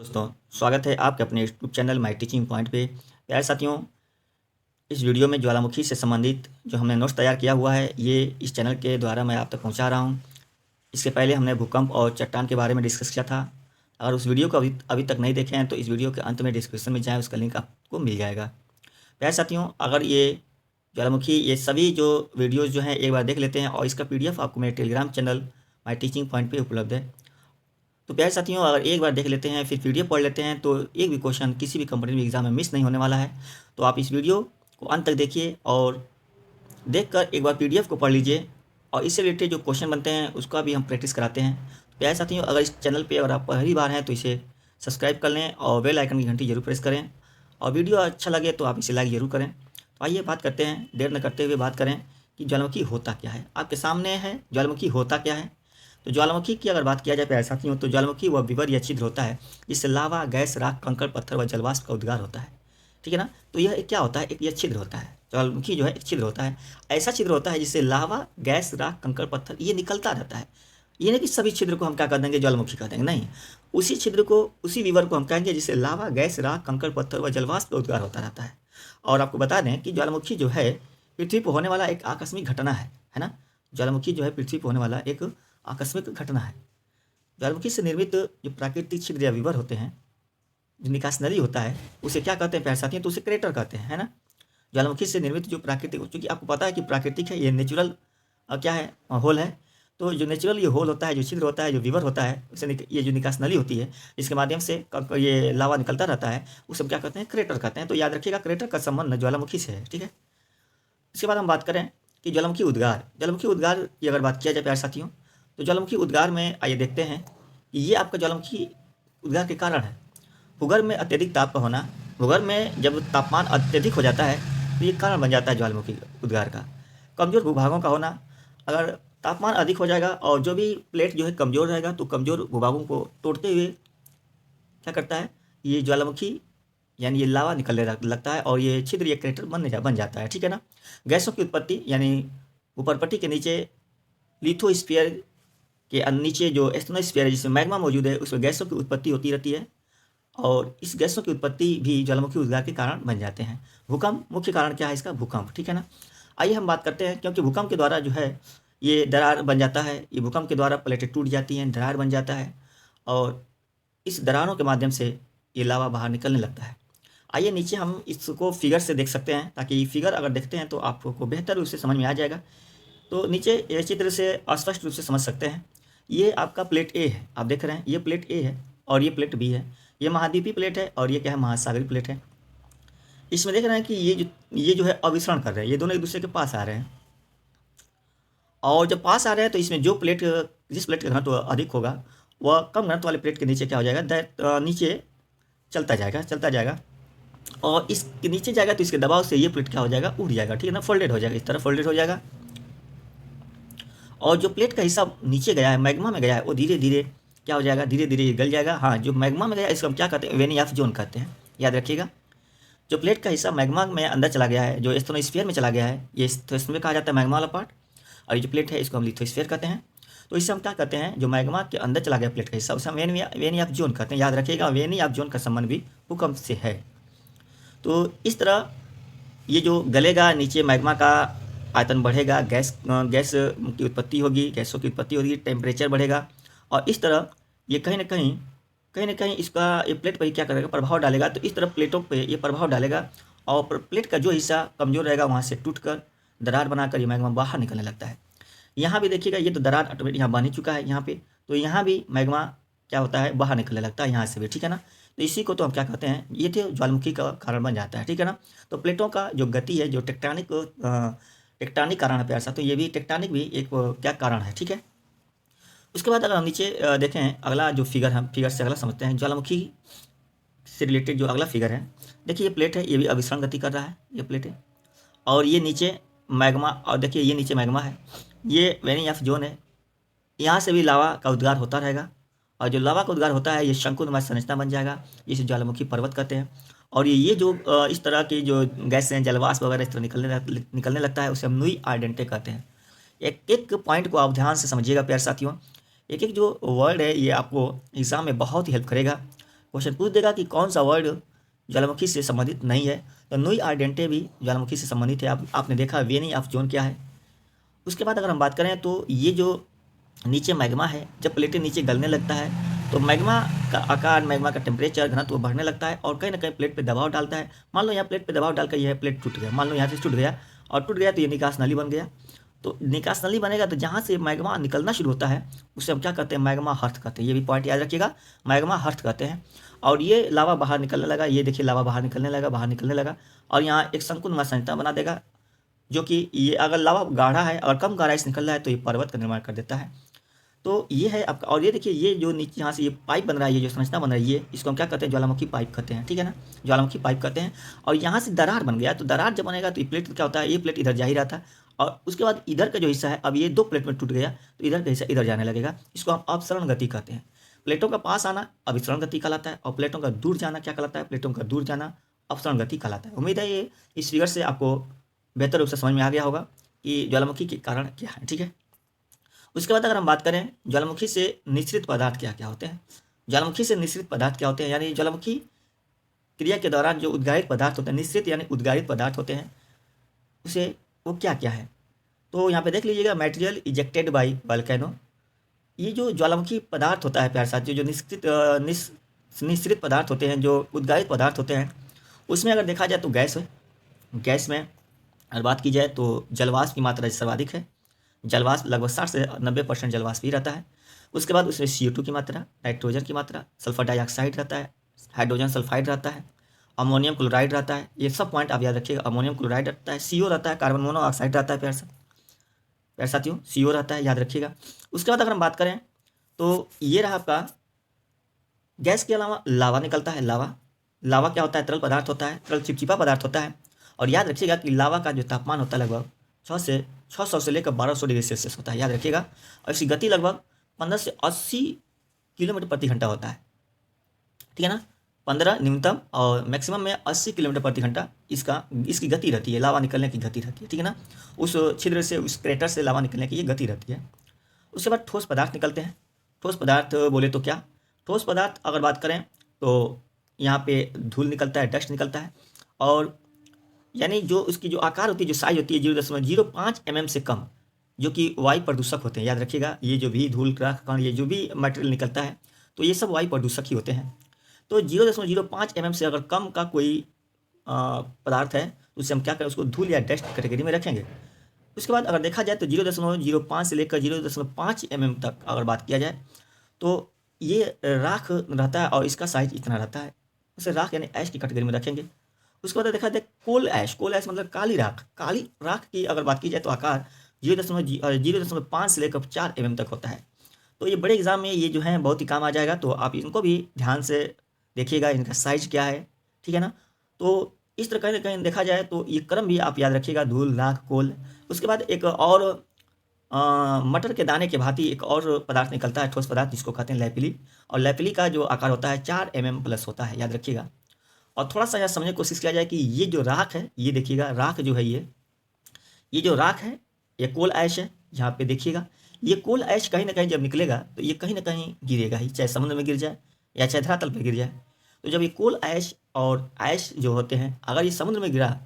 दोस्तों, स्वागत है आपके अपने YouTube channel my teaching point पे। प्यारे साथियों, इस वीडियो में ज्वालामुखी से संबंधित जो हमने नोट्स तैयार किया हुआ है, ये इस चैनल के द्वारा मैं आप तक पहुंचा रहा हूं। इसके पहले हमने भूकंप और चट्टान के बारे में डिस्कस किया था। अगर उस वीडियो को अभी तक नहीं देखे हैं तो इस वीडियो के अंत में डिस्क्रिप्शन में जाएँ, उसका लिंक आपको मिल जाएगा। प्यारे साथियों, अगर ये ज्वालामुखी ये सभी जो वीडियोज़ जो हैं एक बार देख लेते हैं और इसका PDF आपको मेरे Telegram channel my teaching point पे उपलब्ध है। तो प्यारे साथियों, अगर एक बार देख लेते हैं फिर PDF पढ़ लेते हैं तो एक भी क्वेश्चन किसी भी कंपनी में एग्जाम में मिस नहीं होने वाला है। तो आप इस वीडियो को अंत तक देखिए और देखकर एक बार PDF को पढ़ लीजिए और इससे रिलेटेड जो क्वेश्चन बनते हैं उसका भी हम प्रैक्टिस कराते हैं। तो प्यारे साथियों, अगर इस चैनल पर अगर आप पहली बार हैं तो इसे सब्सक्राइब कर लें और बेल आइकन की घंटी जरूर प्रेस करें और वीडियो अच्छा लगे तो आप इसे लाइक ज़रूर करें। तो आइए बात करते हैं, देर न करते हुए बात करें कि ज्वालामुखी होता क्या है। आपके सामने है ज्वालामुखी होता क्या है। तो ज्वालामुखी की अगर बात किया जाए प्यारे साथियों, तो ज्वालामुखी वह विवर या छिद्र होता है जिससे लावा, गैस, राख, कंकड़, पत्थर व जलवाष्प का उद्गार होता है। ठीक है ना। तो यह एक क्या होता है, एक यह छिद्र होता है। ज्वालामुखी जो है एक छिद्र होता है, ऐसा छिद्र होता है जिससे लावा, गैस, राख, कंकड़, पत्थर ये निकलता रहता है। ये नहीं कि सभी छिद्र को हम क्या कर देंगे, ज्वालामुखी कर देंगे, नहीं। उसी छिद्र को, उसी विवर को हम कहेंगे जिससे लावा, गैस, राख, कंकड़, पत्थर व जलवाष्प का उद्गार होता रहता है। और आपको बता दें कि ज्वालामुखी जो है पृथ्वी पर होने वाला एक आकस्मिक घटना है ना। ज्वालामुखी जो है पृथ्वी पर होने वाला एक आकस्मिक घटना है। ज्वालामुखी से निर्मित जो प्राकृतिक छिद्र या विवर होते हैं, जो निकास नदी होता है, उसे क्या कहते हैं प्यारे साथियों, तो उसे क्रेटर कहते हैं, है ना। ज्वालामुखी से निर्मित जो प्राकृतिक, क्योंकि आपको पता है कि प्राकृतिक है, ये नेचुरल क्या है, होल है। तो जो नेचुरल ये होल होता है, जो छिद्र होता है, जो विवर होता है, उसे ये जो निकास नली होती है जिसके माध्यम से ये लावा निकलता रहता है, उसे हम क्या कहते हैं, क्रेटर कहते हैं। तो याद रखिएगा, क्रेटर का संबंध ज्वालामुखी से है। ठीक है। इसके बाद हम बात करें कि ज्वालामुखी उद्गार। ज्वालामुखी उद्गार की अगर बात किया जाए प्यारे साथियों, तो ज्वालामुखी उद्गार में आइए देखते हैं कि ये आपका ज्वालामुखी उद्गार के कारण है। भूगर्भ में अत्यधिक ताप का होना। भूगर्भ में जब तापमान अत्यधिक हो जाता है तो ये कारण बन जाता है ज्वालामुखी उद्गार का। कमज़ोर भूभागों का होना। अगर तापमान अधिक हो जाएगा और जो भी प्लेट जो है कमज़ोर रहेगा तो कमज़ोर भूभागों को तोड़ते हुए क्या करता है, ये ज्वालामुखी यानी ये लावा निकलने लगता है और ये छिद्र, ये क्रेटर बन जाता है। ठीक है ना। गैसों की उत्पत्ति, यानी ऊपरपट्टी के नीचे लिथोस्फीयर के नीचे जो एस्टेनोस्फीयर है जिसमें मैग्मा मौजूद है, उसमें गैसों की उत्पत्ति होती रहती है और इस गैसों की उत्पत्ति भी ज्वालामुखी उद्गार के कारण बन जाते हैं। भूकंप, मुख्य कारण क्या है इसका, भूकंप। ठीक है ना। आइए हम बात करते हैं, क्योंकि भूकंप के द्वारा जो है ये दरार बन जाता है, ये भूकंप के द्वारा प्लेटें टूट जाती हैं, दरार बन जाता है और इस दरारों के माध्यम से ये लावा बाहर निकलने लगता है। आइए नीचे हम इसको फिगर से देख सकते हैं, ताकि फिगर अगर देखते हैं तो आपको बेहतर रूप से समझ में आ जाएगा। तो नीचे ये चित्र से स्पष्ट रूप से समझ सकते हैं। ये आपका प्लेट ए है, आप देख रहे हैं, ये प्लेट ए है और ये प्लेट बी है। ये महाद्वीपीय प्लेट है और ये क्या है, महासागरीय प्लेट है। इसमें देख रहे हैं कि ये जो है अविसरण कर रहे हैं, ये दोनों एक दूसरे के पास आ रहे हैं और जब पास आ रहे हैं तो इसमें जो प्लेट, जिस प्लेट का घनत्व अधिक होगा वह कम घनत्व वाले प्लेट के नीचे क्या हो जाएगा, नीचे चलता जाएगा और इसके नीचे जाएगा तो इसके दबाव से ये प्लेट क्या हो जाएगा, उठ जाएगा। ठीक है ना, फोल्डेड हो जाएगा, इस तरह फोल्डेड हो जाएगा। और जो प्लेट का हिस्सा नीचे गया है, मैग्मा में गया है, वो धीरे धीरे क्या हो जाएगा, धीरे धीरे गल जाएगा। हाँ, जो मैग्मा में गया इसको हम क्या कहते हैं, वेनी ऑफ जोन कहते हैं। याद रखिएगा, जो प्लेट का हिस्सा मैग्मा में अंदर चला गया है, जो एस्टेनोस्फीयर में चला गया है, ये इसमें कहा जाता है मैग्मा वाला पार्ट, और ये जो प्लेट है इसको हम लिथोस्फीयर कहते हैं। तो इससे हम क्या कहते हैं, जो मैग्मा के अंदर चला गया प्लेट का हिस्सा, उसे हम वेनी ऑफ जोन कहते हैं। याद रखिएगा, वेनी ऑफ जोन का संबंध भी भूकंप से है। तो इस तरह ये जो गलेगा, नीचे मैग्मा का आयतन बढ़ेगा, गैस की उत्पत्ति होगी, गैसों की उत्पत्ति होगी, टेम्परेचर बढ़ेगा और इस तरह ये कहीं ना कहीं इसका ये प्लेट पर क्या करेगा, प्रभाव डालेगा। तो इस तरह प्लेटों पे ये प्रभाव डालेगा और प्लेट का जो हिस्सा कमज़ोर रहेगा वहाँ से टूटकर दरार बनाकर ये मैग्मा बाहर निकलने लगता है। यहाँ भी देखिएगा, ये तो दरार ऑटोमेटिक यहाँ बन ही चुका है यहाँ पे, तो यहाँ भी मैग्मा क्या होता है, बाहर निकलने लगता है यहाँ से भी। ठीक है ना। तो इसी को तो हम क्या कहते हैं, ये थे ज्वालामुखी का कारण बन जाता है। ठीक है ना। तो प्लेटों का जो गति है, जो टेक्टानिक कारण है प्यार साथ, तो ये भी टेक्टानिक भी एक क्या कारण है। ठीक है। उसके बाद अगर हम नीचे देखें, अगला जो फिगर, हम फिगर से अगला समझते हैं, ज्वालामुखी से रिलेटेड जो अगला फिगर है, देखिए ये प्लेट है, ये भी अभिसरण गति कर रहा है, ये प्लेट है और ये नीचे मैग्मा, और देखिए ये नीचे मैग्मा है, ये वेनी ऑफ जोन है। यहाँ से भी लावा का उद्गार होता रहेगा और जो लावा का उद्गार होता है ये शंकुनुमा संरचना बन जाएगा, जिसे ज्वालामुखी पर्वत कहते हैं। और ये जो इस तरह की जो गैस हैं, जलवाष्प वगैरह इस तरह निकलने लगता है, उसे हम नुई आर्डेंटे कहते हैं। एक एक पॉइंट को आप ध्यान से समझिएगा प्यारे साथियों, एक एक जो वर्ड है ये आपको एग्ज़ाम में बहुत ही हेल्प करेगा। क्वेश्चन पूछ देगा कि कौन सा वर्ड ज्वालामुखी से संबंधित नहीं है। तो नुई आर्डेंटे भी ज्वालामुखी से संबंधित है। आपने देखा वेनी ऑफ जोन क्या है। उसके बाद अगर हम बात करें तो ये जो नीचे मैग्मा है, जब प्लेटें नीचे गलने लगता है तो मैग्मा का आकार, मैग्मा का टेम्परेचर, घनत्व बढ़ने लगता है और कहीं ना कहीं प्लेट पे दबाव डालता है। मान लो यहाँ प्लेट पे दबाव डालकर यह प्लेट टूट गया, मान लो यहाँ से टूट गया और टूट गया तो ये निकास नली बन गया। तो निकास नली बनेगा तो जहाँ से मैग्मा निकलना शुरू होता है उसे हम क्या कहते हैं, मैग्मा हर्थ कहते हैं। ये भी पॉइंट याद रखिएगा, मैग्मा हर्थ कहते हैं। और ये लावा बाहर निकलने लगा, ये देखिए लावा बाहर निकलने लगा और यहाँ एक शंकुनुमा संरचना बना देगा, जो कि ये अगर लावा गाढ़ा है, अगर कम गाढ़ा से निकल रहा है तो ये पर्वत का निर्माण कर देता है। तो ये है आपका। और ये देखिए ये जो नीचे यहाँ से ये पाइप बन रहा है, ये जो संरचना बन रही है, इसको हम क्या कहते हैं, ज्वालामुखी पाइप कहते हैं, ठीक है ना, ज्वालामुखी पाइप कहते हैं। और यहाँ से दरार बन गया, तो दरार जब बनेगा तो ये प्लेट क्या होता है, ये प्लेट इधर जा ही रहा था और उसके बाद इधर का जो हिस्सा है, अब ये दो प्लेट में टूट गया तो इधर का हिस्सा इधर जाने लगेगा। इसको हम अपसरण गति कहते हैं। प्लेटों का पास आना अभिसरण गति कहलाता है और प्लेटों का दूर जाना क्या कहलाता है, प्लेटों का दूर जाना अपसरण गति कहलाता है। उम्मीद है ये इस फिगर से आपको बेहतर रूप से समझ में आ गया होगा कि ज्वालामुखी के कारण क्या है, ठीक है। उसके बाद अगर हम बात करें ज्वालामुखी से निःसृत पदार्थ क्या क्या होते हैं, ज्वालामुखी से निःसृत पदार्थ क्या होते हैं, यानी ज्वालामुखी क्रिया के दौरान जो उद्गारित पदार्थ होते हैं, निःसृत यानी उद्गारित पदार्थ होते हैं, उसे वो क्या क्या है। तो यहाँ पे देख लीजिएगा, मटेरियल इजेक्टेड बाय वोल्केनो। ये जो ज्वालामुखी पदार्थ होता है प्यारे साथियों, जो निःसृत पदार्थ होते हैं, जो उद्गारित पदार्थ होते हैं, उसमें अगर देखा जाए तो गैस है। गैस में अगर बात की जाए तो जलवाष्प की मात्रा सर्वाधिक है। जलवाष्प लगभग 60 से 90% जलवाष्प ही रहता है। उसके बाद उसमें CO2 की मात्रा, नाइट्रोजन की मात्रा, सल्फर डाइऑक्साइड रहता है, हाइड्रोजन सल्फाइड रहता है, अमोनियम क्लोराइड रहता है। ये सब पॉइंट आप याद रखिएगा। अमोनियम क्लोराइड रहता है, CO रहता है, कार्बन मोनोऑक्साइड रहता है प्यारे साथियों, CO रहता है, याद रखिएगा। उसके बाद अगर हम बात करें तो ये रहा आपका, गैस के अलावा लावा निकलता है। लावा क्या होता है, तरल पदार्थ होता है, तरल चिपचिपा पदार्थ होता है। और याद रखिएगा कि लावा का जो तापमान होता है लगभग 600 से लेकर 1200 डिग्री सेल्सियस होता है, याद रखिएगा। और इसकी गति लगभग 15 से 80 किलोमीटर प्रति घंटा होता है, ठीक है ना। 15 न्यूनतम और मैक्सिमम में 80 किलोमीटर प्रति घंटा इसकी गति रहती है, लावा निकलने की गति रहती है, ठीक है ना। उस छिद्र से, उस क्रेटर से लावा निकलने की ये गति रहती है। उसके बाद ठोस पदार्थ निकलते हैं। ठोस पदार्थ बोले तो क्या, ठोस पदार्थ अगर बात करें तो यहाँ पे धूल निकलता है, डस्ट निकलता है। और यानी जो उसकी जो आकार होती है, जो साइज होती है 0.05 mm से कम, जो कि वायु प्रदूषक होते हैं, याद रखिएगा। ये जो भी धूल राख कण, ये जो भी मटेरियल निकलता है तो ये सब वायु प्रदूषक ही होते हैं। तो 0.05 mm से अगर कम का कोई पदार्थ है तो उससे हम क्या करें, उसको धूल या डस्ट कैटेगरी में रखेंगे। उसके बाद अगर देखा जाए तो 0.05 से लेकर 0.5 mm तक अगर बात किया जाए तो ये राख रहता है और इसका साइज इतना रहता है, उसे राख यानी ऐश की कैटेगरी में रखेंगे। उसके बाद देखा जाए कोल ऐश मतलब काली राख की अगर बात की जाए तो आकार 0.5 से लेकर 4 mm तक होता है। तो ये बड़े एग्जाम में ये जो है बहुत ही काम आ जाएगा, तो आप इनको भी ध्यान से देखिएगा, इनका साइज क्या है, ठीक है ना। तो इस तरह कहीं ना कहीं देखा जाए तो ये क्रम भी आप याद रखिएगा, धूल, राख, कोल। उसके बाद एक और मटर के दाने के भांति एक और पदार्थ निकलता है, ठोस पदार्थ, जिसको कहते हैं लैपिली। और लैपिली का जो आकार होता है 4 mm प्लस होता है, याद रखिएगा। और थोड़ा सा यहाँ समझने की कोशिश किया जाए कि ये जो राख है, ये देखिएगा, राख जो है ये जो राख है ये कोल ऐश है। यहाँ पे देखिएगा, ये कोल ऐश कहीं ना कहीं जब निकलेगा तो ये कहीं ना कहीं गिरेगा ही, चाहे समुद्र में गिर जाए या चाहे धरातल पर गिर जाए। तो जब ये कोल ऐश और ऐश जो होते हैं, अगर ये समुद्र में गिरा,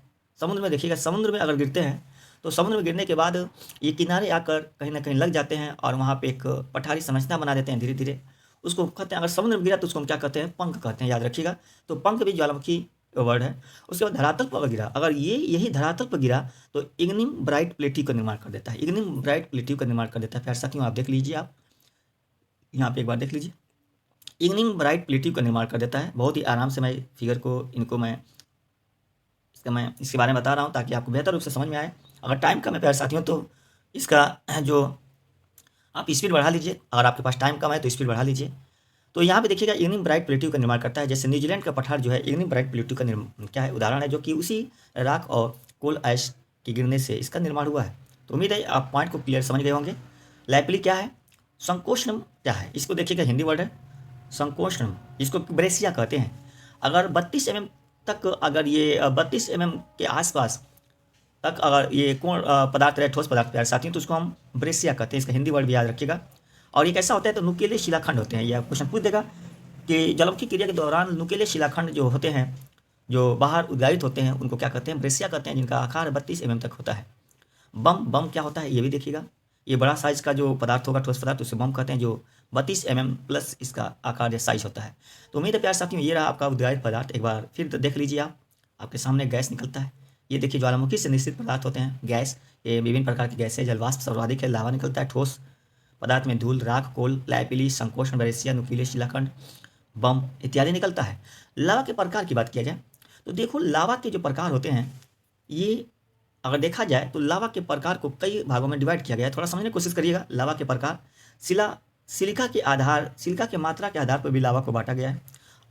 समुद्र में देखिएगा, समुद्र में अगर गिरते हैं तो समुद्र में गिरने के बाद ये किनारे आकर कहीं ना कहीं लग जाते हैं और वहाँ पे एक पठारी संरचना बना देते हैं धीरे धीरे। उसको कहते हैं, अगर समुद्र में गिरा तो उसको हम क्या कहते हैं, पंख कहते हैं, याद रखिएगा। तो पंख भी ज्वालामुखी वर्ड है। उसके बाद धरातल पर गिरा, अगर यही धरातल पर गिरा तो इग्नियम ब्राइट प्लेट्यू का निर्माण कर देता है, इग्नियम ब्राइट प्लेट्यू का निर्माण कर देता है। प्यारे साथियों आप देख लीजिए, आप यहाँ पे एक बार देख लीजिए, इग्नियम ब्राइट प्लेट्यू का निर्माण कर देता है। बहुत ही आराम से मैं फिगर को मैं इसके बारे में बता रहा हूँ ताकि आपको बेहतर रूप से समझ में आए। अगर टाइम कम है प्यारे साथियों तो इसका जो आप स्पीड बढ़ा लीजिए, अगर आपके पास टाइम कम है तो स्पीड बढ़ा लीजिए। तो यहाँ पे देखिएगा इग्नियम ब्राइट प्लेट्यू का निर्माण करता है। जैसे न्यूजीलैंड का पठार जो है इग्नियम ब्राइट प्लेट्यू का क्या है, उदाहरण है, जो कि उसी राख और कोल ऐश के गिरने से इसका निर्माण हुआ है। तो उम्मीद है आप पॉइंट को क्लियर समझ गए होंगे। लैपिली क्या है, संकोष्णम क्या है, इसको देखिएगा, हिंदी वर्ड है संकोष्णम, इसको ब्रेसिया कहते हैं। अगर 32 mm तक, अगर ये 32 mm के आसपास तक अगर ये कोण पदार्थ रहे, ठोस पदार्थ प्यारे साथियों, तो उसको हम ब्रेसिया कहते हैं। इसका हिंदी वर्ड भी याद रखिएगा। और ये कैसा होता है, तो नुकीले शिलाखंड होते हैं। यह क्वेश्चन पूछ देगा कि ज्वालामुखी क्रिया के दौरान नुकीले शिलाखंड जो होते हैं, जो बाहर उद्गारित होते हैं, उनको क्या कहते हैं? ब्रेसिया कहते हैं, जिनका आकार 32 mm तक होता है। बम क्या होता है ये भी देखिएगा। ये बड़ा साइज का जो पदार्थ होगा, ठोस पदार्थ, उसे बम कहते हैं, जो 32 mm प्लस इसका आकार या साइज होता है। तो उम्मीद है प्यारे साथियों ये रहा आपका उद्गारित पदार्थ। एक बार फिर देख लीजिए आप, आपके सामने गैस निकलता है। ये देखिए ज्वालामुखी से निश्चित पदार्थ होते हैं गैस। ये विभिन्न प्रकार की गैस है। जलवाष्प सर्वाधिक है, लावा निकलता है। ठोस पदार्थ में धूल, राख, कोल, लैपिली, संकोचन, ब्रेसिया, नुकीले शिलाखंड, बम इत्यादि निकलता है। लावा के प्रकार की बात किया जाए तो देखो, लावा के जो प्रकार होते हैं, ये अगर देखा जाए तो लावा के प्रकार को कई भागों में डिवाइड किया गया है। थोड़ा समझने की कोशिश करिएगा। लावा के प्रकार, सिलिका के मात्रा के आधार पर भी लावा को बांटा गया है,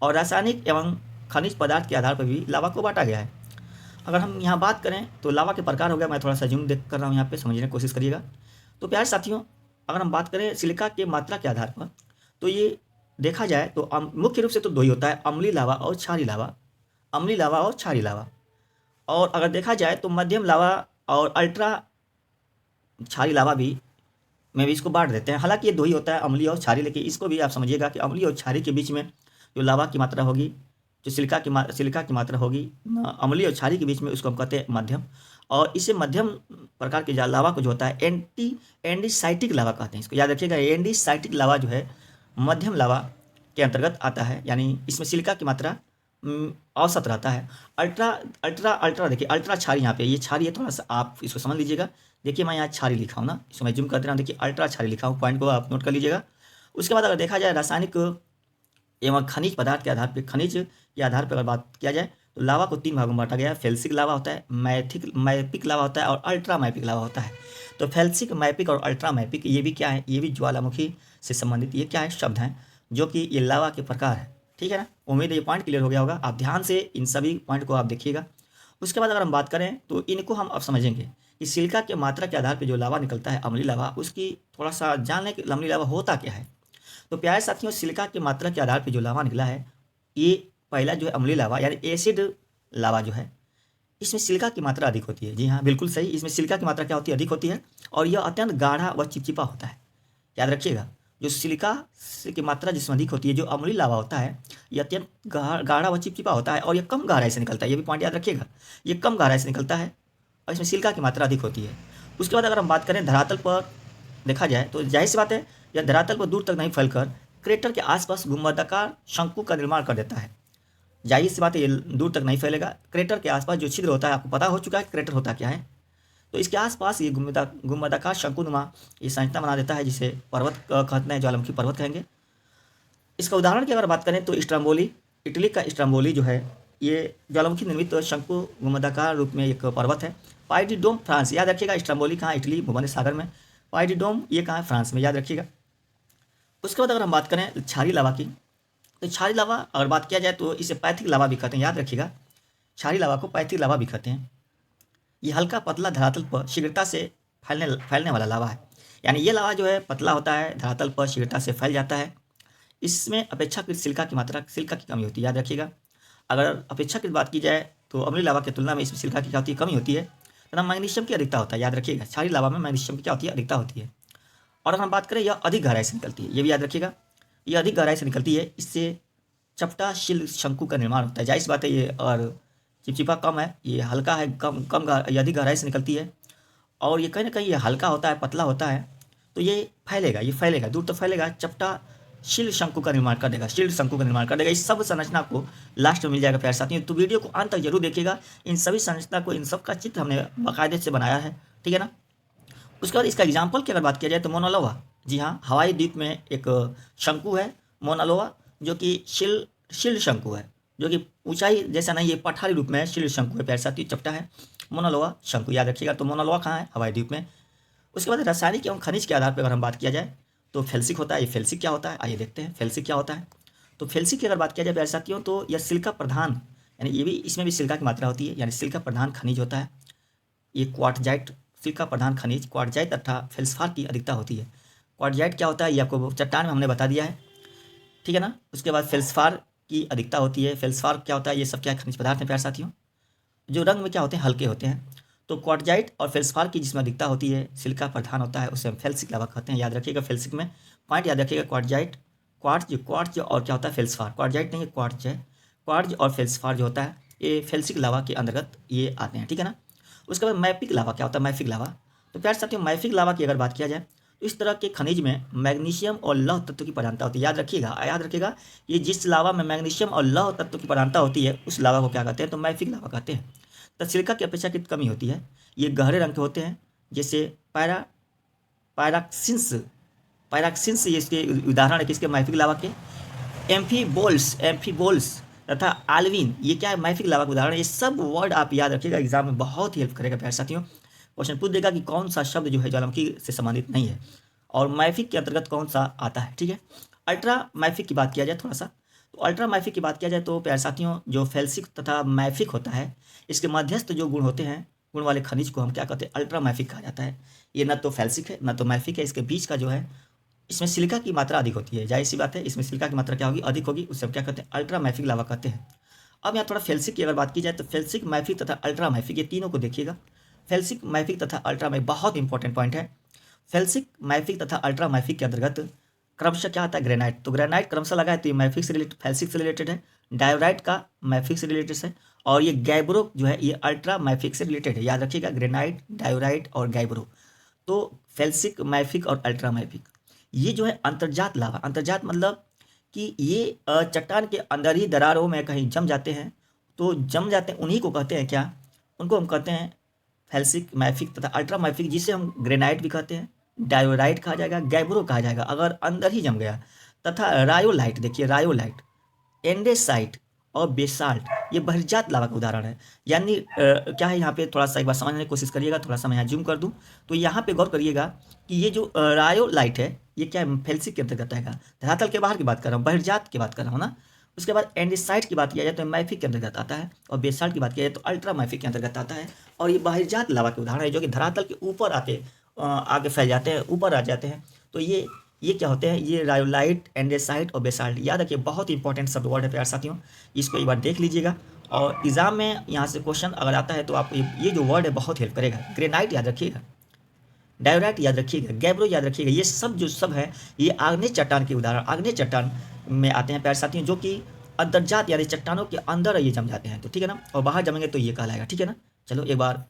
और रासायनिक एवं खनिज पदार्थ के आधार पर भी लावा को बांटा गया है। अगर हम यहाँ बात करें तो लावा के प्रकार हो गया, मैं थोड़ा सा जूम देख कर रहा हूँ यहाँ पे, समझने की कोशिश करिएगा। तो प्यारे साथियों, अगर हम बात करें सिलिका के मात्रा के आधार पर, तो ये देखा जाए तो मुख्य रूप से तो दो ही होता है, अम्लीय लावा और क्षारीय लावा। अम्लीय लावा और क्षारीय लावा। और अगर देखा जाए तो मध्यम लावा और अल्ट्रा क्षारीय लावा भी में भी इसको बांट देते हैं। हालांकि ये दो ही होता है, अम्लीय और क्षारीय, लेकिन इसको भी आप समझिएगा कि अम्लीय और क्षारीय के बीच में जो लावा की मात्रा होगी, जो सिलिका की मात्रा होगी अम्लीय और क्षारीय के बीच में, उसको हम कहते हैं मध्यम। और इसे मध्यम प्रकार के लावा को जो होता है एंडीसाइटिक लावा कहते हैं। इसको याद रखिएगा, एंडीसाइटिक लावा जो है मध्यम लावा के अंतर्गत आता है, यानी इसमें सिलिका की मात्रा औसत रहता है। अल्ट्रा देखिए, अल्ट्रा क्षारीय यहाँ पे ये क्षारीय है, थोड़ा सा आप इसको समझ लीजिएगा। देखिए मैं यहाँ क्षारीय लिखा हूँ ना, इसको मैं जूम कर दे रहा हूँ, देखिए अल्ट्रा क्षारीय लिखा हूँ, पॉइंट को आप नोट कर लीजिएगा। उसके बाद अगर देखा जाए रासायनिक एवं खनिज पदार्थ के आधार पर, खनिज के आधार पर अगर बात किया जाए तो लावा को 3 भागों में बांटा गया है। फेल्सिक लावा होता है, मैपिक लावा होता है, और अल्ट्रा मैपिक लावा होता है। तो फेल्सिक, मैपिक और अल्ट्रा मैपिक ये भी क्या है? ये भी ज्वालामुखी से संबंधित ये क्या है? शब्द हैं, जो कि ये लावा के प्रकार है। ठीक है ना? उम्मीद है ये पॉइंट क्लियर हो गया होगा। आप ध्यान से इन सभी पॉइंट को आप देखिएगा। उसके बाद अगर हम बात करें तो इनको हम अब समझेंगे कि सिलिका के मात्रा के आधार पर जो लावा निकलता है अम्लीय लावा, उसकी थोड़ा सा जान लें कि अम्लीय लावा होता क्या है। तो प्यारे साथियों, सिलिका की मात्रा के आधार पर जो लावा निकला है, ये पहला जो है अम्लीय लावा यानी एसिड लावा जो है, इसमें सिलिका की मात्रा अधिक होती है। जी हाँ, बिल्कुल सही, इसमें सिलिका की मात्रा क्या होती है? अधिक होती है, और यह अत्यंत गाढ़ा व चिपचिपा होता है। याद रखिएगा, जो सिलिका की मात्रा जिसमें अधिक होती है, जो अम्लीय लावा होता है, यह अत्यंत गाढ़ा व चिपचिपा होता है, और यह कम गहराई से निकलता है। ये भी पॉइंट याद रखिएगा, ये कम गहराई से निकलता है, और इसमें सिलिका की मात्रा अधिक होती है। उसके बाद अगर हम बात करें धरातल पर देखा जाए तो जाहिर सी बात है, यह धरातल पर दूर तक नहीं फैलकर क्रेटर के आसपास गुंबदाकार शंकु का निर्माण कर देता है। जाहिर सी बात है, ये दूर तक नहीं फैलेगा। क्रेटर के आसपास जो छिद्र होता है, आपको पता हो चुका है क्रेटर होता क्या है। तो इसके आसपास ये गुंबदाकार शंकुनुमा ये संरचना बना देता है, जिसे पर्वत कहते हैं, ज्वालामुखी पर्वत कहेंगे। इसका उदाहरण की अगर बात करें तो स्ट्रम्बोली, इटली का स्ट्रम्बोली जो है, ये ज्वालामुखी निर्मित शंकु गुंबदाकार रूप में एक पर्वत है। पाई डी डोम फ्रांस, याद रखिएगा, स्ट्रम्बोली कहाँ? इटली, भूमध्य सागर में। पाई डी डोम ये कहाँ है? फ्रांस में, याद रखिएगा। उसके बाद अगर हम बात करें क्षारीय लावा की, तो क्षारीय लावा अगर बात किया जाए तो इसे पैथिक लावा भी कहते हैं। याद रखिएगा, क्षारीय लावा को पैथिक लावा भी कहते हैं। ये हल्का पतला धरातल पर शीघ्रता से फैलने वाला लावा है, यानी ये लावा जो है पतला होता है, धरातल पर शीघ्रता से फैल जाता है। इसमें अपेक्षाकृत सिलिका की कमी होती है। याद रखिएगा, अगर अपेक्षाकृत बात की जाए तो अम्लीय लावा की तुलना में इसमें सिलिका की क्या होती है? कमी होती है, तथा मैग्नीशियम की अधिकता होता है। याद रखिएगा, क्षारीय लावा में मैग्नीशियम की क्या होती है? अधिकता होती है। और अगर हम बात करें, यह अधिक गहराई से निकलती है, ये भी याद रखिएगा, ये अधिक गहराई से निकलती है। इससे चपटा शिल शंकु का निर्माण होता है। जाहिर सी बात है, ये और चिपचिपा कम है, ये हल्का है, ये अधिक गहराई से निकलती है, और ये कहीं ना कहीं ये हल्का होता है, पतला होता है, तो ये फैलेगा दूर तक फैलेगा, चपटा शिल शंकु का निर्माण कर देगा, शिल शंकु का निर्माण कर देगा। इस सब संरचना को लास्ट में मिल जाएगा प्यारे साथियों। तो वीडियो को अंत तक जरूर देखिएगा। इन सभी संरचना को, इन सब का चित्र हमने बाकायदे से बनाया है, ठीक है ना। उसके बाद इसका एग्जाम्पल की अगर बात किया जाए तो मोनालोवा, जी हाँ, हवाई द्वीप में एक शंकु है मोनालोवा, जो कि शिल शंकु है, जो कि ऊंचाई जैसा नहीं, ये पठारी रूप में शिल शंकु है प्यारे साथियों, चपटा है, मोनालोवा शंकु, याद रखिएगा। तो मोनालोवा कहाँ है? हवाई द्वीप में। उसके बाद रासायनिक एवं खनिज के आधार पर अगर हम बात किया जाए तो फेल्सिक होता है। ये फेल्सिक क्या होता है? आइए देखते हैं फेल्सिक क्या होता है। तो फेल्सिक की अगर बात किया जाए प्यारे साथियों, तो यह सिलिका प्रधान, यानी ये भी, इसमें भी सिलिका की मात्रा होती है, यानी सिलिका प्रधान खनिज होता है। ये क्वार्टजाइट, सिलिका प्रधान खनिज क्वार्टजाइट तथा फेल्सफार की अधिकता होती है। क्वार्टजाइट क्या होता है ये आपको चट्टान में हमने बता दिया है, ठीक है ना। उसके बाद फेल्सफार की अधिकता होती है। फेल्सफार क्या होता है? ये सब क्या खनिज पदार्थ हैं प्यारे साथियों, जो रंग में क्या होते हैं? हल्के होते हैं। तो क्वार्टजाइट और फेल्सफार की जिसमें अधिकता होती है, सिलिका प्रधान होता है, उसे हम फेल्सिक लावा कहते हैं। याद रखिएगा, फेल्सिक में पॉइंट याद रखिएगा, क्वार्टजाइट क्वार्ट्ज और क्या होता है फेल्सफार, क्वार्जाइट नहीं है क्वार्ट्ज है, क्वार्ट्ज और फेल्सफार जो होता है ये फेल्सिक लावा के अंतर्गत ये आते हैं, ठीक है ना। उसके बाद मैफिक लावा क्या होता है, मैफिक लावा। तो प्यारे साथियों मैफिक लावा की अगर बात किया जाए तो इस तरह के खनिज में मैग्नीशियम और लौह तत्व की प्रधानता होती है। याद रखिएगा ये जिस लावा में मैग्नीशियम और लौह तत्व की प्रधानता होती है उस लावा को क्या कहते हैं, तो मैफिक लावा कहते हैं। तो सिलिका की अपेक्षाकृत कमी होती है, ये गहरे रंग के होते हैं, जैसे पायराक्सिन्स ये इसके उदाहरण है किसके, मैफिक लावा के। एम्फीबोल्स तथा आल्विन ये क्या है, मैफिक लावा का उदाहरण है। ये सब वर्ड आप याद रखिएगा, एग्जाम में बहुत ही हेल्प करेगा प्यारे साथियों। क्वेश्चन पूछ देगा कि कौन सा शब्द जो है ज्वालामुखी से संबंधित नहीं है और मैफिक के अंतर्गत कौन सा आता है, ठीक है। अल्ट्रा मैफिक की बात किया जाए थोड़ा सा, तो अल्ट्रा मैफिक की बात किया जाए तो प्यारे साथियों जो फेल्सिक तथा मैफिक होता है इसके मध्यस्थ जो गुण होते हैं, गुण वाले खनिज को हम क्या कहते हैं, अल्ट्रा मैफिक कहा जाता है। ये न तो फेल्सिक है न तो मैफिक है, इसके बीच का जो है इसमें सिलिका की मात्रा अधिक होती है, जाहिर सी बात है इसमें सिलिका की मात्रा क्या होगी, अधिक होगी, उससे हम क्या कहते हैं, अल्ट्रा मैफिक लावा कहते हैं। अब यहाँ थोड़ा फेल्सिक की अगर बात की जाए तो फेल्सिक मैफिक तथा अल्ट्रा मैफिक ये तीनों को देखिएगा। फेल्सिक मैफिक तथा अल्ट्रा मैफिक बहुत इंपॉर्टेंट पॉइंट है। फेल्सिक मैफिक तथा अल्ट्रा मैफिक के अंतर्गत क्रमशः क्या आता है, ग्रेनाइट। तो ग्रेनाइट क्रमशः लगा है तो ये मैफिक से रिलेटेड, फेल्सिक से रिलेटेड है। डायोराइट का मैफिक से रिलेटेड है और ये गैब्रो जो है ये अल्ट्रा मैफिक से रिलेटेड है। याद रखिएगा ग्रेनाइट, डायोराइट और गैब्रो। तो फेल्सिक मैफिक और अल्ट्रा मैफिक ये जो है अंतर्जात लावा, अंतर्जात मतलब कि ये चट्टान के अंदर ही दरारों में कहीं जम जाते हैं, तो जम जाते हैं उन्हीं को कहते हैं क्या, उनको हम कहते हैं फेल्सिक मैफिक तथा अल्ट्रा मैफिक, जिसे हम ग्रेनाइट भी कहते हैं, डायोराइट कहा जाएगा, गैब्रो कहा जाएगा अगर अंदर ही जम गया, तथा रायोलाइट। देखिए रायोलाइट, एंडेसाइट और बेसाल्ट ये बहिर्जात लावा का उदाहरण है। यानी क्या है यहाँ पे थोड़ा सा एक बार समझने की कोशिश करिएगा, थोड़ा सा मैं यहाँ जूम कर दूँ तो यहाँ पे गौर करिएगा कि ये जो रायोलाइट है ये क्या है, फेल्सिक के अंतर्गत आएगा। धरातल के बाहर की बात कर रहा हूँ, बहिर्जात की बात कर रहा हूँ ना। उसके बाद एंडेसाइट की बात किया जाए तो मैफिक के अंतर्गत आता है और बेसाल्ट की बात किया जाए तो अल्ट्रा मैफिक के अंतर्गत आता है। और ये बहिर्जात लावा के उदाहरण है जो कि धरातल के ऊपर आगे फैल जाते हैं, ऊपर आ जाते हैं। तो ये क्या होते हैं, ये रायोलाइट, एंडेसाइट और बेसाल्ट। याद रखिए बहुत इंपॉर्टेंट शब्द वर्ड है प्यारे साथियों, इसको एक बार देख लीजिएगा और एग्जाम में यहाँ से क्वेश्चन अगर आता है तो आप ये जो वर्ड है बहुत हेल्प करेगा। ग्रेनाइट याद रखिएगा, डायोराइट याद रखिएगा, गैब्रो याद रखिएगा, ये सब जो सब है ये आग्नेय चट्टान के उदाहरण, आग्नेय चट्टान में आते हैं प्यारे साथियों, जो कि अंतर्जात यानी चट्टानों के अंदर ये जम जाते हैं। तो ठीक है ना, और बाहर जमेंगे तो ये कहलाएगा, ठीक है ना। चलो एक बार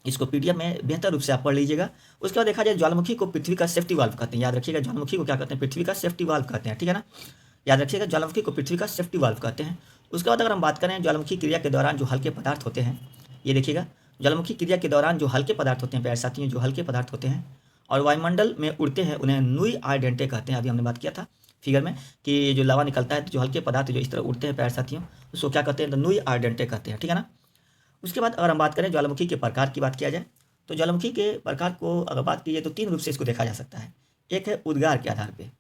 इसको पीडीएफ में बेहतर रूप से आप पढ़ लीजिएगा। उसके बाद देखा जाए ज्वालामुखी को पृथ्वी का सेफ्टी वाल्व कहते हैं। याद रखिएगा ज्वालामुखी को क्या कहते हैं, पृथ्वी का सेफ्टी वाल्व कहते हैं, ठीक है ना। याद रखिएगा ज्वालामुखी को पृथ्वी का सेफ्टी वाल्व कहते हैं। उसके बाद अगर हम बात करें ज्वालामुखी क्रिया के दौरान जो हल्के पदार्थ होते हैं, ये देखिएगा ज्वालामुखी क्रिया के दौरान जो हल्के पदार्थ होते हैं प्यारे साथियों, जो हल्के पदार्थ होते हैं और वायुमंडल में उड़ते हैं उन्हें नुई आर्डेंटे कहते हैं। अभी हमने बात किया था फिगर में कि जो लावा निकलता है तो जो हल्के पदार्थ जो इस तरह उड़ते हैं प्यारे साथियों उसको क्या कहते हैं, तो नुई आर्डेंटे कहते हैं, ठीक है ना। उसके बाद अगर हम बात करें ज्वालामुखी के प्रकार की बात किया जाए तो ज्वालामुखी के प्रकार को अगर बात की जाए तो तीन रूप से इसको देखा जा सकता है। एक है उद्गार के आधार पे,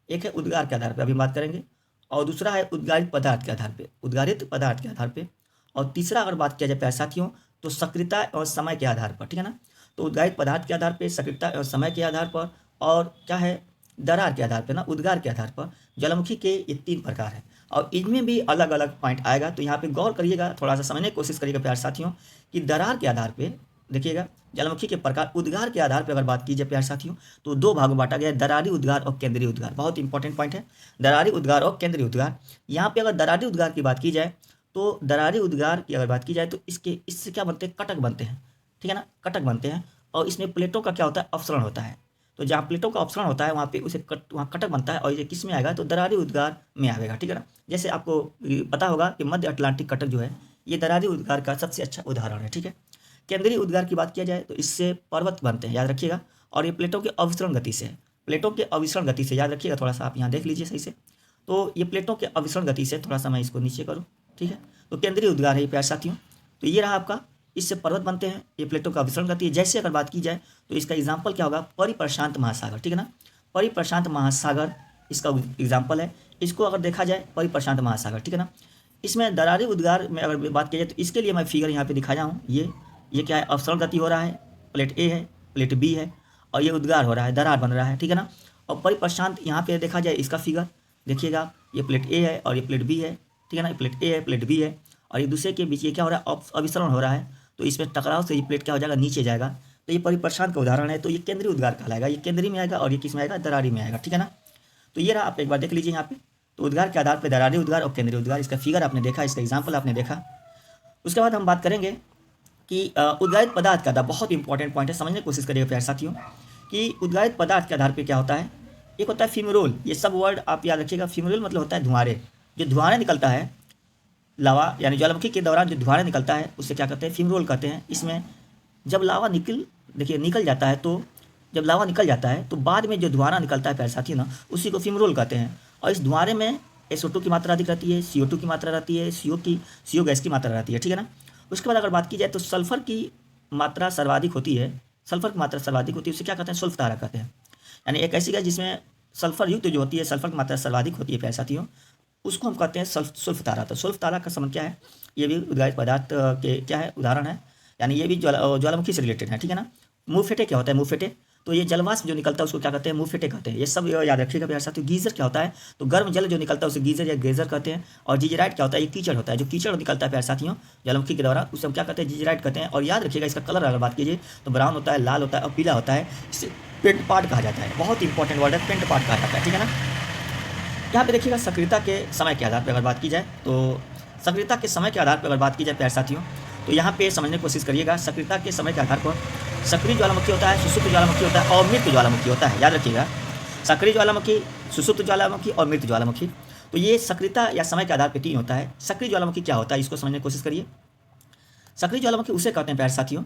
एक है उद्गार के आधार पे अभी बात करेंगे, और दूसरा है उद्गारित पदार्थ के आधार पे, उद्गारित पदार्थ के आधार पे, और तीसरा अगर बात किया जाए प्यारे साथियों तो सक्रियता और समय के आधार पर, ठीक है ना। तो उद्गारित पदार्थ के आधार पे, सक्रियता और समय के आधार पर, और क्या है दरार के आधार पर ना, उद्गार के आधार पर ज्वालामुखी के ये तीन प्रकार हैं और इनमें भी अलग अलग पॉइंट आएगा। तो यहाँ पे गौर करिएगा, थोड़ा सा समझने की कोशिश करिएगा प्यारे साथियों कि दरार के आधार पे देखिएगा ज्वालामुखी के प्रकार, उद्गार के आधार पर अगर बात की जाए प्यारे साथियों तो दो भागों में बांटा गया है, दरारी उद्गार और केंद्रीय उद्गार। बहुत इंपॉर्टेंट पॉइंट है दरारी उद्गार और केंद्रीय उद्गार। यहाँ पे अगर दरारी उद्गार की बात की जाए तो दरारी उद्गार की अगर बात की जाए तो इससे क्या बनते हैं, कटक बनते हैं, ठीक है ना, कटक बनते हैं। और इसमें प्लेटों का क्या होता है, अपसरण होता है। तो जहाँ प्लेटों का अपसरण होता है वहाँ पे वहाँ कटक बनता है और ये किस में आएगा, तो दरारी उद्गार में आएगा, ठीक है ना। जैसे आपको पता होगा कि मध्य अटलांटिक कटक जो है ये दरारी उद्गार का सबसे अच्छा उदाहरण है, ठीक है। केंद्रीय उद्गार की बात किया जाए तो इससे पर्वत बनते हैं, याद रखिएगा, और ये प्लेटों के अविसरण गति से, प्लेटों के अविसरण गति से, याद रखिएगा, थोड़ा सा आप यहाँ देख लीजिए सही से। तो ये प्लेटों के अविसरण गति से, थोड़ा सा मैं इसको नीचे करूँ, ठीक है। तो केंद्रीय उद्गार है ये प्यारे साथियों। तो ये रहा आपका, इससे पर्वत बनते हैं, ये प्लेटों का अविसरण गति है। जैसे अगर बात की जाए तो इसका एग्जाम्पल क्या होगा, परिप्रशांत महासागर, ठीक है ना। परिप्रशांत महासागर इसका एग्जाम्पल है। इसको अगर देखा जाए परिप्रशांत महासागर, ठीक है ना। इसमें दरारी उद्गार में अगर बात की जाए तो इसके लिए मैं फिगर यहाँ पे दिखाया हूँ। ये क्या है, अवसरण गति हो रहा है, प्लेट ए है, प्लेट बी है, और ये उद्गार हो रहा है, दरार बन रहा है, ठीक है ना। और परिप्रशांत यहाँ पे देखा जाए इसका फिगर देखिएगा, ये प्लेट ए है और ये प्लेट बी है, ठीक है ना। प्लेट ए है, प्लेट बी है, और एक दूसरे के बीच ये क्या हो रहा है, अविसरण हो रहा है। तो इसमें टकराव से ये प्लेट क्या हो जाएगा, नीचे जाएगा। तो ये परिप्रशांत का उदाहरण है। तो ये केंद्रीय उद्गार कहलाएगा, ये केंद्रीय में आएगा और ये किस में आएगा, दरारी में आएगा, ठीक है ना। तो ये रहा, आप एक बार देख लीजिए यहाँ पे। तो उद्गार के आधार पर दरारी उद्गार और केंद्रीय उद्गार, इसका फिगर आपने देखा, इसका एग्जाम्पल आपने देखा। उसके बाद हम बात करेंगे कि उद्गारित पदार्थ का आधार, बहुत इंपॉर्टेंट पॉइंट है, समझने की कोशिश करिएगा प्यारे साथियों कि उद्गारित पदार्थ के आधार पर क्या होता है। एक होता है फ्यूमरोल, ये सब वर्ड आप याद रखिएगा। फ्यूमरोल मतलब होता है धुआंरे, जो धुआंरे निकलता है लावा यानी ज्वालामुखी के दौरान जो धुआंरे निकलता है उससे क्या कहते हैं, फ्यूमरोल कहते हैं। इसमें जब लावा निकल जाता है, तो जब लावा निकल जाता है तो बाद में जो धुआंरा निकलता है प्यारे साथी ना, उसी को फ्यूमरोल कहते हैं। और इस धुआंरे में SO2 की मात्रा अधिक रहती है, CO2 की मात्रा रहती है, CO गैस की मात्रा रहती है, ठीक है ना। उसके बाद अगर बात की जाए तो सल्फर की मात्रा सर्वाधिक होती है, सल्फर की मात्रा सर्वाधिक होती है, उसे क्या कहते हैं, सुल्फ तारा कहते हैं। यानी एक ऐसी गैस जिसमें सल्फर युक्त जो होती है, सल्फर की मात्रा सर्वाधिक होती है प्यारे साथियों, उसको हम कहते हैं सुल्फ तारा। तो सुल्फ तारा का संबंध क्या है, ये भी उद्गारित पदार्थ के क्या है, उदाहरण है, यानी ये भी ज्वालामुखी से रिलेटेड है, ठीक है ना। मुँह फेटे क्या होता है, मुँह फेटे, तो ये जलवाष्प जो निकलता है उसको क्या कहते हैं, मुँह फेटे कहते हैं। ये सब याद रखिएगा प्यारे साथियों। गीजर क्या होता है, तो गर्म जल जो निकलता है उसे गीजर या ग्लेजर कहते हैं। और जीजराइट क्या होता है, ये कीचड़ होता है, जो कीचड़ निकलता है प्यारे साथियों ज्वालामुखी के द्वारा, उसे हम क्या कहते हैं, जीजराइट कहते हैं। और याद रखिएगा इसका कलर अगर बात कीजिए तो ब्राउन होता है, लाल होता है और पीला होता है। इसे पेंट पार्ट कहा जाता है, बहुत इंपॉर्टेंट वर्ड है, पेंट पार्ट कहा जाता है, ठीक है ना। यहाँ पे देखिएगा सक्रियता के समय के आधार पर अगर बात की जाए, तो सक्रियता के समय के आधार पर अगर बात की जाए प्यारे साथियों, तो यहाँ पे समझने की कोशिश करिएगा। सक्रियता के समय के आधार पर सक्रिय ज्वालामुखी होता है, सुषुप्त ज्वालामुखी होता है और मृत ज्वालामुखी होता है, याद रखिएगा। सक्रिय ज्वालामुखी, सुषुप्त ज्वालामुखी और मृत ज्वालामुखी, तो ये सक्रियता या समय के आधार पर 3 होता है। सक्रिय ज्वालामुखी क्या होता है, इसको समझने की कोशिश करिए। सक्रिय ज्वालामुखी उसे कहते हैं प्यारे साथियों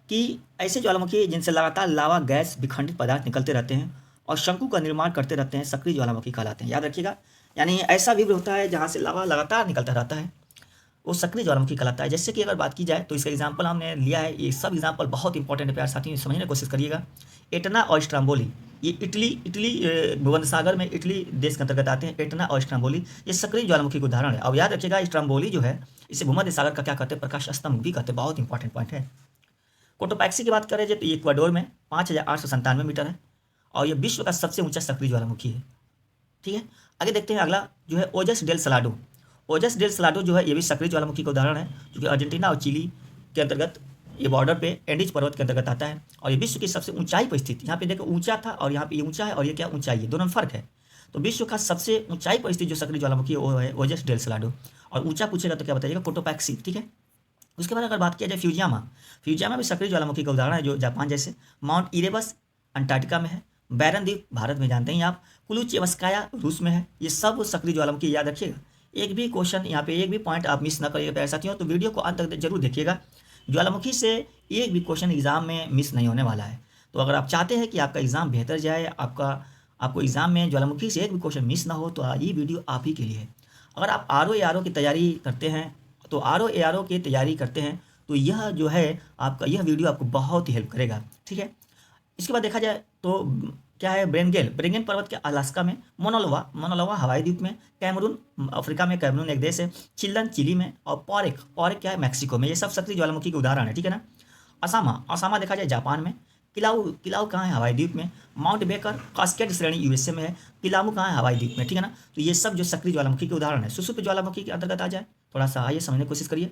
कि ऐसे ज्वालामुखी जिनसे लगातार लावा, गैस, विखंडित पदार्थ निकलते रहते हैं और शंकु का निर्माण करते रहते हैं, सक्रिय ज्वालामुखी कहलाते हैं, याद रखिएगा। यानी ऐसा विब्र होता है जहाँ से लावा लगातार निकलता रहता है, वो सक्रिय ज्वालामुखी कहलाता है। जैसे कि अगर बात की जाए तो इसका एग्जाम्पल हमने लिया है, ये सब एग्जाम्पल बहुत इंपॉर्टेंट है प्यारे साथियों, समझने की कोशिश करिएगा। एटना और स्ट्राम्बोली, ये इटली भूमध्य सागर में इटली देश के अंतर्गत आते हैं। एटना और स्ट्राम्बोली ये सक्रिय ज्वालामुखी का उदाहरण है। अब याद रखिएगा स्ट्राम्बोली जो है इसे भूमध्य सागर का क्या कहते हैं, प्रकाश स्तंभ भी कहते हैं, बहुत इंपॉर्टेंट पॉइंट है। कोटोपैक्सी की बात करें तो ये इक्वाडोर में 5897 मीटर है और ये विश्व का सबसे ऊंचा सक्रिय ज्वालामुखी है, ठीक है। आगे देखते हैं, अगला जो है ओजस डेल सलाडो। ओजस डेल सलाडो जो है ये भी सक्रिय ज्वालामुखी का उदाहरण है, जो कि अर्जेंटीना और चिली के अंतर्गत, ये बॉर्डर पे एंडीज पर्वत के अंतर्गत आता है और ये विश्व की सबसे ऊंचाई पर स्थित, यहाँ पे देखो ऊंचा था और यहाँ पे ये ऊंचा है और ये क्या ऊंचाई है, दोनों में फर्क है। तो विश्व का सबसे ऊंचाई पर स्थित जो सक्रिय ज्वालामुखी है वो है ओजस डेल सलाडो। और ऊंचा पूछेगा तो क्या बताइएगा, कोटोपैक्सी, ठीक है। उसके बाद अगर बात किया जाए फ्यूजियामा, फ्यूजियामा भी सक्रिय ज्वालामुखी का उदाहरण है, जो जापान जैसे। माउंट इरेबस अंटार्कटिका में है। बैरन द्वीप भारत में जानते हैं आप। कुलुचेवस्काया रूस में है। ये सब सक्रिय ज्वालामुखी, याद रखिएगा। एक भी क्वेश्चन यहाँ पे, एक भी पॉइंट आप मिस ना करिएगा प्यारे साथियों, तो वीडियो को अंत तक जरूर देखिएगा। ज्वालामुखी से एक भी क्वेश्चन एग्जाम में मिस नहीं होने वाला है। तो अगर आप चाहते हैं कि आपका एग्जाम बेहतर जाए, आपको एग्जाम में ज्वालामुखी से एक भी क्वेश्चन मिस ना हो, तो ये वीडियो आप ही के लिए है। अगर आप RO की तैयारी करते हैं, तो RO की तैयारी करते हैं तो यह जो है आपका यह वीडियो आपको बहुत ही हेल्प करेगा, ठीक है। इसके बाद देखा जाए तो क्या है, ब्रेंगेन पर्वत के अलास्का में, मोनालोवा हवाई द्वीप में, कैमरून अफ्रीका में, कैमरून एक देश है, चिल्लन चिली में, और पॉरेक क्या है, मैक्सिको में। ये सब सक्रिय ज्वालामुखी के उदाहरण है, ठीक है ना। असामा देखा जाए जापान में। किलाउ कहाँ है, हवाई द्वीप में। माउंट बेकर कास्केड श्रेणी USA में है। पिलामू कहाँ है, हवाई द्वीप में, ठीक है ना। तो ये सब जो सक्रिय ज्वालामुखी के उदाहरण है। सुषुप्त ज्वालामुखी के अंतर्गत आ जाए, थोड़ा सा आइए समझने की कोशिश करिए।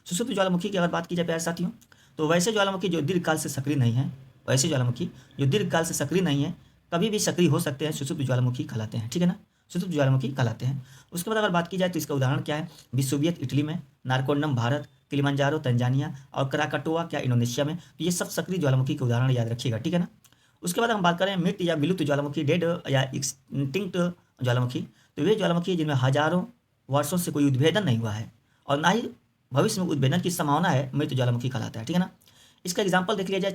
सुषुप्त ज्वालामुखी की अगर बात की जाए प्यारे साथियों, तो वैसे ज्वालामुखी जो दीर्घकाल से सक्रिय नहीं है, वैसे ज्वालामुखी जो दीर्घकाल से सक्रिय नहीं है, कभी भी सक्रिय हो सकते हैं, सुषुप्त ज्वालामुखी कहलाते हैं, ठीक है ना। सुषुप्त ज्वालामुखी कहलाते हैं। उसके बाद अगर बात की जाए तो इसका उदाहरण क्या है, विसुवियत इटली में, नारकोंडम भारत, किलिमंजारो तंजानिया और कराकाटोआ क्या इंडोनेशिया में। तो ये सब सक्रिय ज्वालामुखी के उदाहरण याद रखिएगा, ठीक है ना। उसके बाद हम बात करें मृत या विलुप्त ज्वालामुखी, डेड या एक्सटिंक्ट ज्वालामुखी, तो वे ज्वालामुखी जिनमें हजारों वर्षों से कोई उद्भेदन नहीं हुआ है और ना ही भविष्य में उद्भेदन की संभावना है, मृत ज्वालामुखी कहलाता है, ठीक है ना। इसका एग्जाम्पल देख लिया जाए,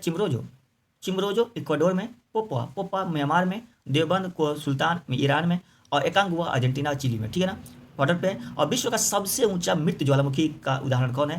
चिमरोजो इक्वाडोर में, पोपा म्यांमार में, देवबंद को सुल्तान में ईरान में, और एकांगुआ अर्जेंटीना और चिली में, ठीक है ना, बॉर्डर पे। और विश्व का सबसे ऊंचा मृत ज्वालामुखी का उदाहरण कौन है,